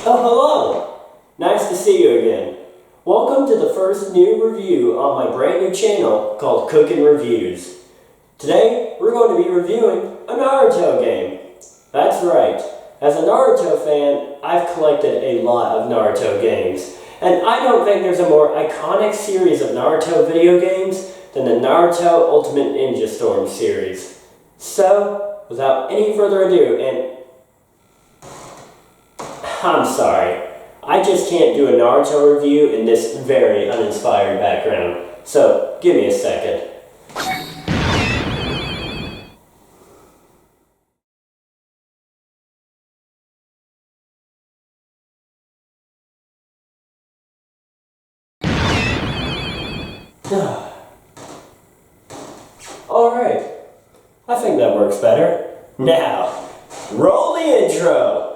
Oh, hello! Nice to see you again. Welcome to the first new review on my brand new channel called Cookn Reviews. Today, we're going to be reviewing a Naruto game. That's right. As a Naruto fan, I've collected a lot of Naruto games. And I don't think there's a more iconic series of Naruto video games than the Naruto Ultimate Ninja Storm series. So, without any further ado, and I'm sorry, I just can't do a Naruto review in this very uninspired background, so give me a second. Alright, I think that works better. Now, roll the intro!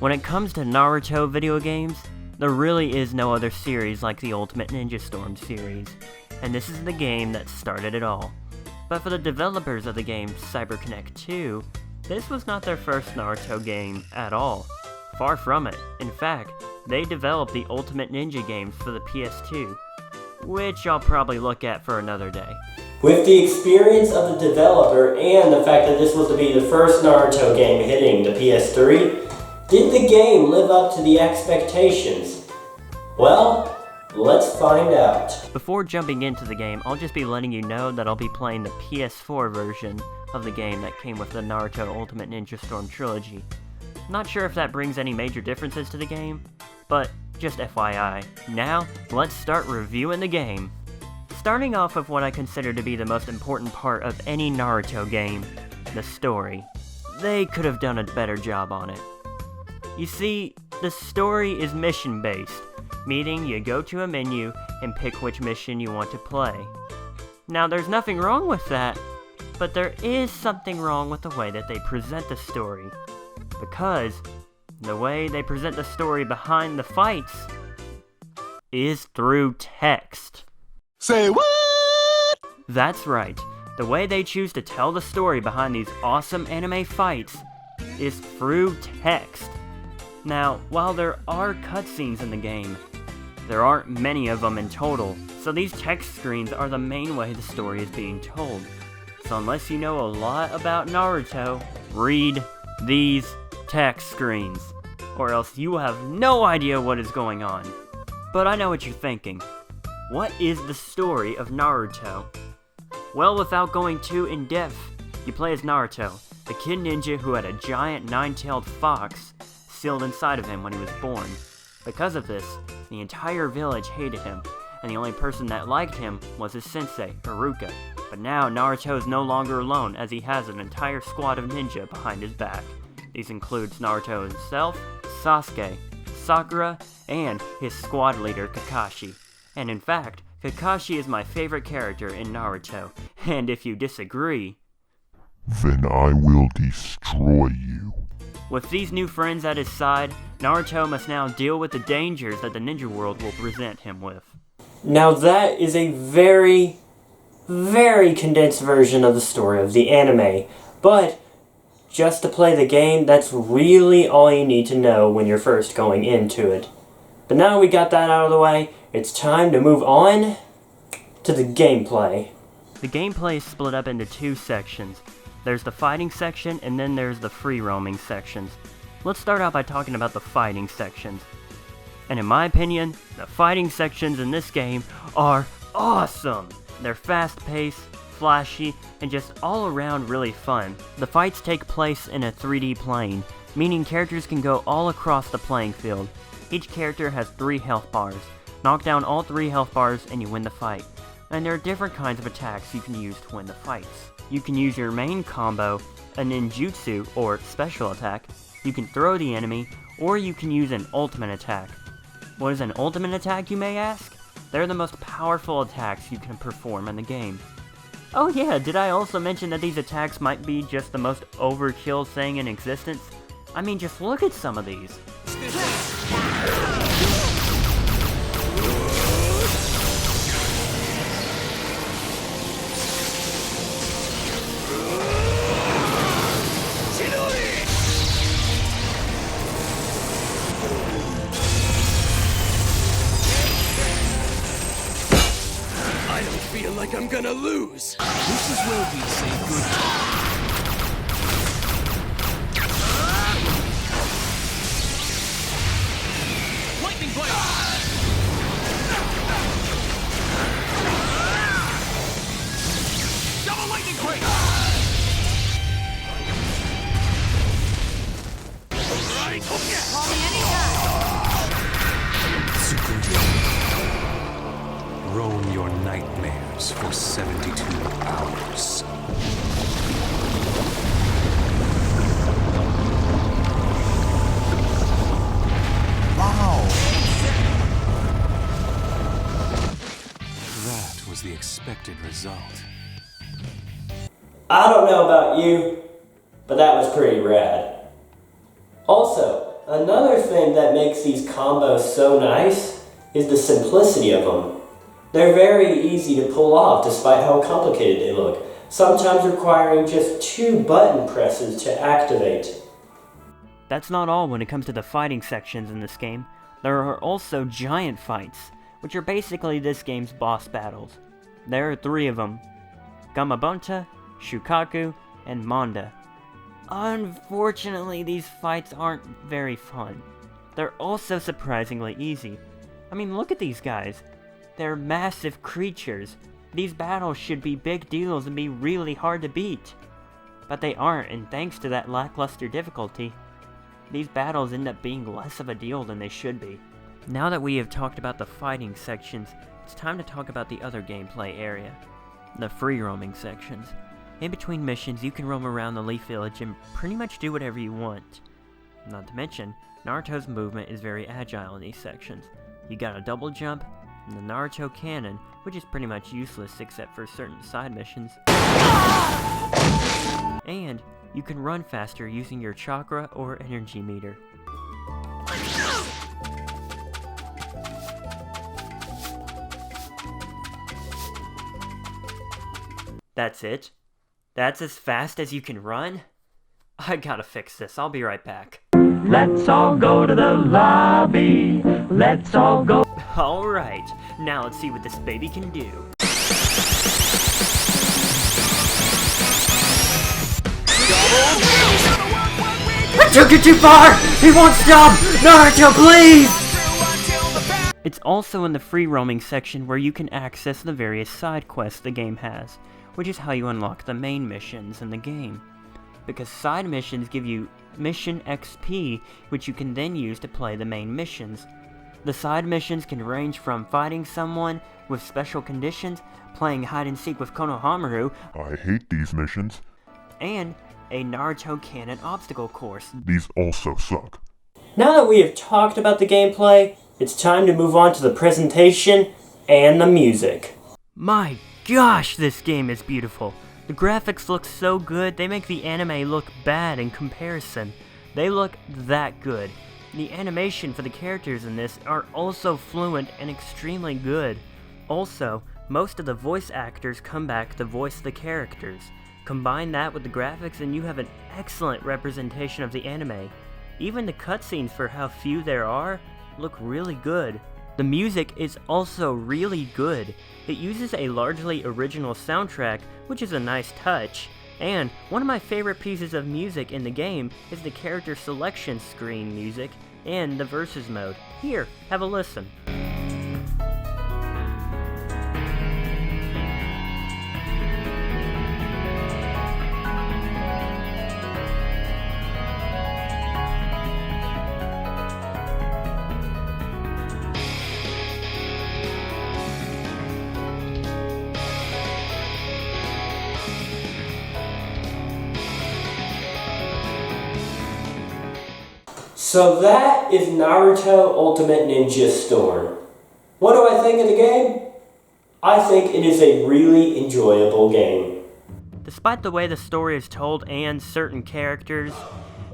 When it comes to Naruto video games, there really is no other series like the Ultimate Ninja Storm series, and this is the game that started it all. But for the developers of the game CyberConnect 2, this was not their first Naruto game at all. Far from it. In fact, they developed the Ultimate Ninja games for the PS2, which I'll probably look at for another day. With the experience of the developer and the fact that this was to be the first Naruto game hitting the PS3, did the game live up to the expectations? Well, let's find out. Before jumping into the game, I'll just be letting you know that I'll be playing the PS4 version of the game that came with the Naruto Ultimate Ninja Storm trilogy. Not sure if that brings any major differences to the game, but just FYI. Now, let's start reviewing the game. Starting off with what I consider to be the most important part of any Naruto game, the story. They could have done a better job on it. You see, the story is mission-based, meaning you go to a menu and pick which mission you want to play. Now, there's nothing wrong with that, but there is something wrong with the way that they present the story. Because the way they present the story behind the fights is through text. Say what? That's right. The way they choose to tell the story behind these awesome anime fights is through text. Now, while there are cutscenes in the game, there aren't many of them in total, so these text screens are the main way the story is being told. So unless you know a lot about Naruto, read these text screens, or else you will have no idea what is going on. But I know what you're thinking. What is the story of Naruto? Well, without going too in-depth, you play as Naruto, the kid ninja who had a giant nine-tailed fox sealed inside of him when he was born. Because of this, the entire village hated him, and the only person that liked him was his sensei, Haruka. But now Naruto is no longer alone, as he has an entire squad of ninja behind his back. These includes Naruto himself, Sasuke, Sakura, and his squad leader Kakashi. And in fact, Kakashi is my favorite character in Naruto, and if you disagree, then I will destroy you. With these new friends at his side, Naruto must now deal with the dangers that the ninja world will present him with. Now that is a very condensed version of the story of the anime, but just to play the game, that's really all you need to know when you're first going into it. But now we got that out of the way, it's time to move on to the gameplay. The gameplay is split up into two sections. There's the fighting section, and then there's the free roaming sections. Let's start out by talking about the fighting sections. And in my opinion, the fighting sections in this game are awesome! They're fast-paced, flashy, and just all around really fun. The fights take place in a 3D plane, meaning characters can go all across the playing field. Each character has 3 health bars. Knock down all 3 health bars and you win the fight. And there are different kinds of attacks you can use to win the fights. You can use your main combo, a ninjutsu or special attack, you can throw the enemy, or you can use an ultimate attack. What is an ultimate attack, you may ask? They're the most powerful attacks you can perform in the game. Oh yeah, did I also mention that these attacks might be just the most overkill thing in existence? I mean, just look at some of these. I don't feel like I'm gonna lose. This is where we say goodbye. Lightning blade! Double lightning blade! Right, okay. Call me anytime. Roam your nightmares for 72 hours. Wow! That was the expected result. I don't know about you, but that was pretty rad. Also, another thing that makes these combos so nice is the simplicity of them. They're very easy to pull off despite how complicated they look, sometimes requiring just 2 button presses to activate. That's not all when it comes to the fighting sections in this game. There are also giant fights, which are basically this game's boss battles. There are 3 of them: Gamabunta, Shukaku, and Manda. Unfortunately, these fights aren't very fun. They're also surprisingly easy. I mean, look at these guys. They're massive creatures. These battles should be big deals and be really hard to beat. But they aren't, and thanks to that lackluster difficulty, these battles end up being less of a deal than they should be. Now that we have talked about the fighting sections, it's time to talk about the other gameplay area, the free roaming sections. In between missions, you can roam around the Leaf Village and pretty much do whatever you want. Not to mention, Naruto's movement is very agile in these sections. You got a double jump, and the Naruto cannon, which is pretty much useless except for certain side missions. And you can run faster using your chakra or energy meter. That's it? That's as fast as you can run? I gotta fix this, I'll be right back. Let's all go to the lobby. Let's all go. Alright, now let's see what this baby can do. I took it too far! He won't stop! Naruto, please! It's also in the free roaming section where you can access the various side quests the game has, which is how you unlock the main missions in the game. Because side missions give you mission XP, which you can then use to play the main missions. The side missions can range from fighting someone with special conditions, playing hide and seek with Konohamaru, I hate these missions. and a Naruto canon obstacle course. These also suck. Now that we have talked about the gameplay, it's time to move on to the presentation and the music. My gosh, this game is beautiful. The graphics look so good, they make the anime look bad in comparison. They look that good. The animation for the characters in this are also fluent and extremely good. Also, most of the voice actors come back to voice the characters. Combine that with the graphics and you have an excellent representation of the anime. Even the cutscenes, for how few there are, look really good. The music is also really good. It uses a largely original soundtrack, which is a nice touch. And one of my favorite pieces of music in the game is the character selection screen music in the versus mode. Here, have a listen. So that is Naruto Ultimate Ninja Storm. What do I think of the game? I think it is a really enjoyable game. Despite the way the story is told and certain characters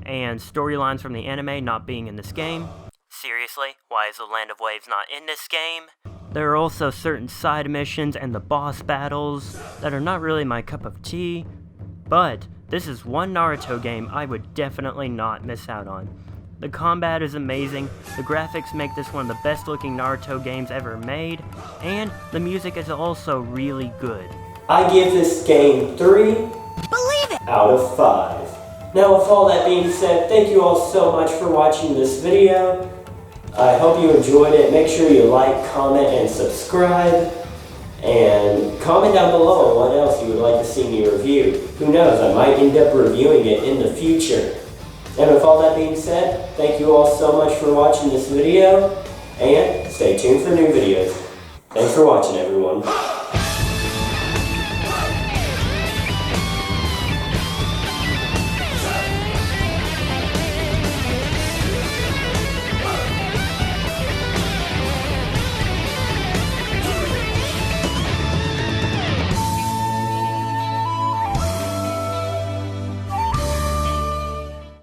and storylines from the anime not being in this game, seriously, why is the Land of Waves not in this game? There are also certain side missions and the boss battles that are not really my cup of tea, but this is one Naruto game I would definitely not miss out on. The combat is amazing, the graphics make this one of the best looking Naruto games ever made, and the music is also really good. I give this game 3 out of 5. Now with all that being said, thank you all so much for watching this video. I hope you enjoyed it. Make sure you like, comment, and subscribe. And comment down below what else you would like to see me review. Who knows, I might end up reviewing it in the future. And with all that being said, thank you all so much for watching this video, and stay tuned for new videos. Thanks for watching, everyone.